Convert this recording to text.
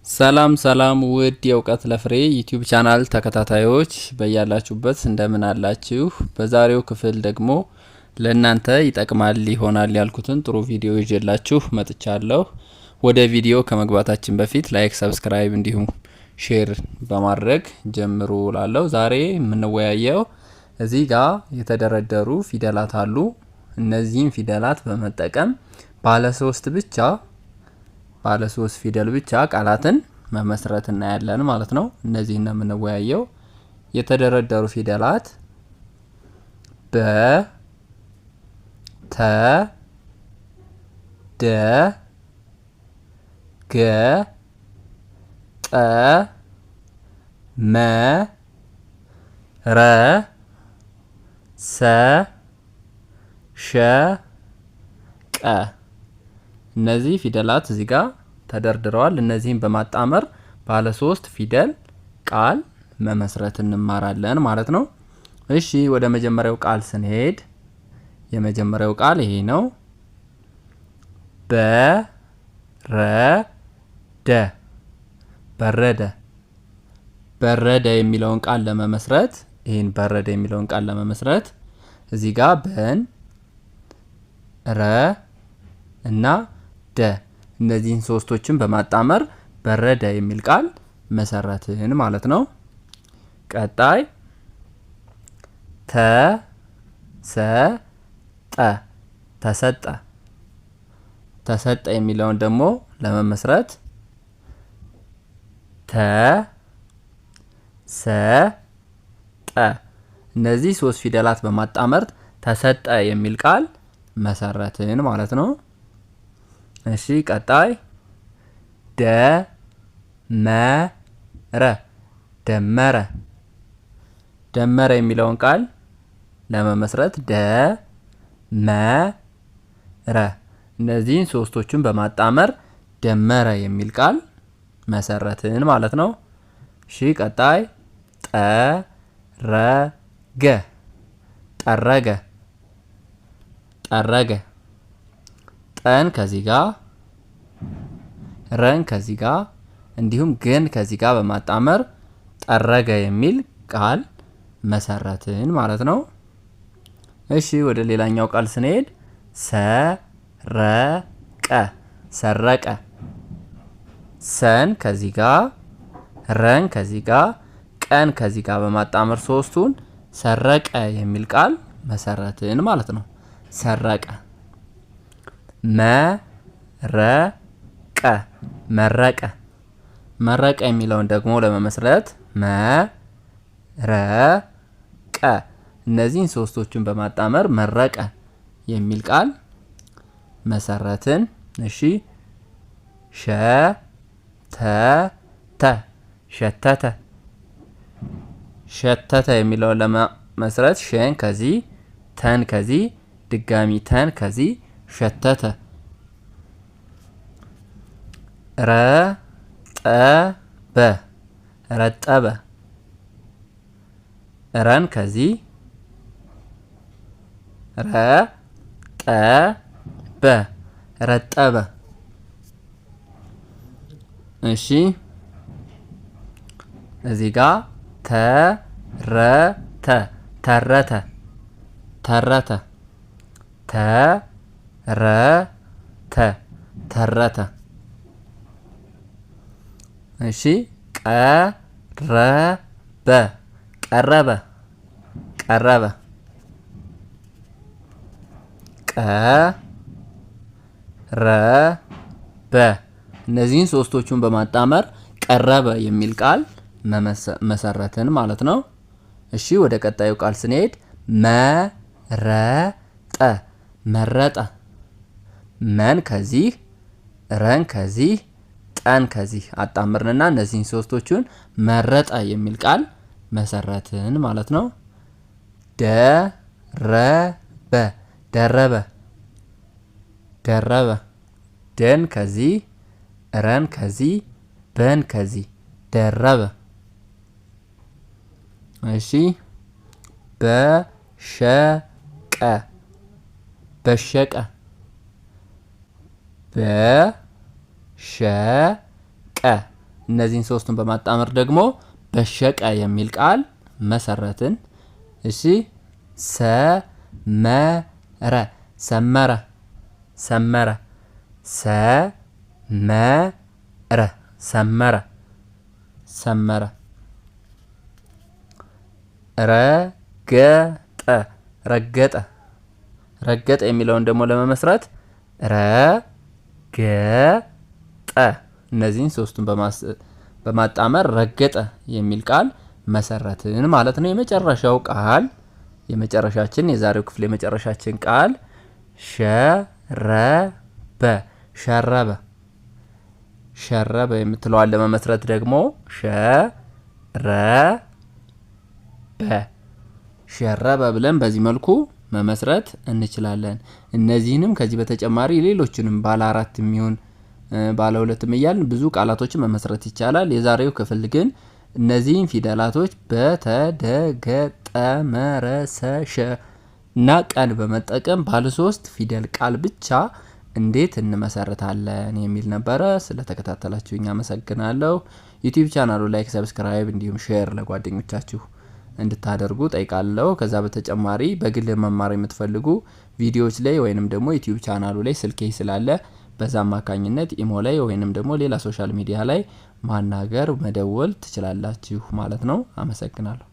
ሰላም ሰላም ውድ የእውቀት ለፍሬ ዩቲዩብ ቻናል ተከታታዮች በያላችሁበት እንደምን አላችሁ? በዛሬው ክፍል ደግሞ ለእናንተ ይጠቅማል ይሆናል ያልኩትን ጥሩ ቪዲዮ ይዤላችሁ መጥቻለሁ። ወደ ቪዲዮ ከመግባታችን በፊት ላይክ፣ ሰብስክራይብ እንዲሁም ሼር በማድረግ ጀምሩ ላለው ዛሬ የምንወያየው እዚህ ጋር የተደረደሩ ፊደላት አሉ። እነዚህን ፊደላት በመጠቀም ባለ ሶስት ፊደል ብቻ ቃላትን መመስረት እናያለን ማለት ነው። እነዚህ ነው የምንወያየው። የተደረደሩ ፊደላት በ ተ ደ ገ ጠ መ ረ ሰ ሸ ቀ እነዚህ ፊደላት እዚህ ጋር ተደርድረዋል። እነዚህን በማጣመር ባለ ሶስት ፊደል ቃል መመስረት እንማራለን ማለት ነው። እሺ ወደ መጀመሪያው ቃል ስንሄድ የመጀመሪያው ቃል ይሄ ነው። በረደ በረደ የሚለውን ቃል ለመመስረት በረደ የሚለውን ቃል ለመመስረት እዚህ ጋር በን ረ እና ደ እነዚህን ሶስቶችን በማጣመር በረደ የሚል ቃል መሰረትን ማለት ነው። ቀጣይ ተሰጠ የሚለውን ደግሞ ለመመስረት እነዚህ ሶስት ፊደላት በማጣመር ተሰጠ የሚል ቃል መሰረትን ማለት ነው። እሺ ቀጣይ ደመረ የሚለውን ቃል ለመመስረት እነዚህን ሶስቶችን በማጣመር ደመረ የሚል ቃል መሰረትን ማለት ነው። እሺ ቀጣይ ጠረገ ጠን ከዚህ ጋር ረን ከዚህ ጋር እንዲሁም ግን ከዚህ ጋር በማጣመር ጠረገ የሚል ቃል መሰረትን ማለት ነው። እሺ ወደ ሌላኛው ቃል ስንሄድ ሰረቀ ሰን ከዚህ ጋር ረን ከዚህ ጋር ቀን ከዚህ ጋር በማጣመር ሶስቱን ሰረቀ የሚል ቃል መሰረትን ማለት ነው። ሰረቀ መረቀ የሚለውን ደግሞ ለመመስረት እነዚህን ሶስቶችን በማጣመር መረቀ የሚል ቃል መሰረትን። እሺ ሸተተ የሚለውን ለመመስረት ሸን ከዚህ ተን ከዚህ ድጋሚ ተን ከዚህ ሸተተ። ረጠበ ረን ከዚህ ረጠበ። እሺ እዚህ ጋር ተረተ። እሺ ቀረበ እነዚህን ሶስቶቹን በማጣመር ቀረበ የሚል ቃል መሰረትን ማለት ነው። እሺ ወደ ቀጣዩ ቃል ስንሄድ መረጠ መን ከዚህ ረን ከዚህ ጠን ከዚህ አጣምርንና እነዚህን ሶስቶቹን መረጠ የሚል ቃል መሰረትን ማለት ነው። ደረበ ደን ከዚህ ረን ከዚህ በን ከዚህ ደረበ። እሺ በሸቀ በሸቀ እነዚህን ሶስቱን በማጣመር ደግሞ በሸቀ የሚል ቃል መሰረትን። እሺ ሰመረ ሰመረ ሰመረ ሰመረ ሰመረ ሰመረ ረገጠ ረገጠ ረገጠ የሚለውን ደግሞ ለመመስረት ረገጠ እነዚህን ሶስቱን በማጣመር ረገጠ የሚል ቃል መሰረትን ማለት ነው። የመጨረሻው ቃል የመጨረሻችን የዛሬው ክፍል የመጨረሻችን ቃል ሸረበ ሸረበ ሸረበ የምትለዋን ለመመስረት ደግሞ ሸረበ ብለን በዚህ መልኩ መመስረት እንችላለን። እነዚህንም ከዚህ በተጨማሪ ሌሎችንም ባለ 4 የሚሆን ባለ 2 እያልን ብዙ ቃላቶችን መመስረት ይቻላል። የዛሬው ክፍል ግን እነዚህን ፊደላቶች በተደገጠመረሰሸ እና ቀን በመጠቀም ባለ 3 ፊደል ቃል ብቻ እንዴት እንመሰርታለን የሚል ነበረ። ስለተከታተላችሁኝ አመሰግናለሁ። ዩቲዩብ ቻናሉ ላይክ፣ ሰብስክራይብ እንዲሁም ሼር ለጓደኞቻችሁ እንድታደርጉ ጠይቃለሁ። ከዛ በተጨማሪ በግል መማር የምትፈልጉ ቪዲዮዎች ላይ ወይንም ደግሞ ዩቲዩብ ቻናሉ ላይ ስልኬ ስላለ በዛ አማካኝነት ኢሞ ላይ ወይንም ደግሞ ሌላ ሶሻል ሚዲያ ላይ ማናገር መደወል ትችላላችሁ ማለት ነው። አመሰግናለሁ።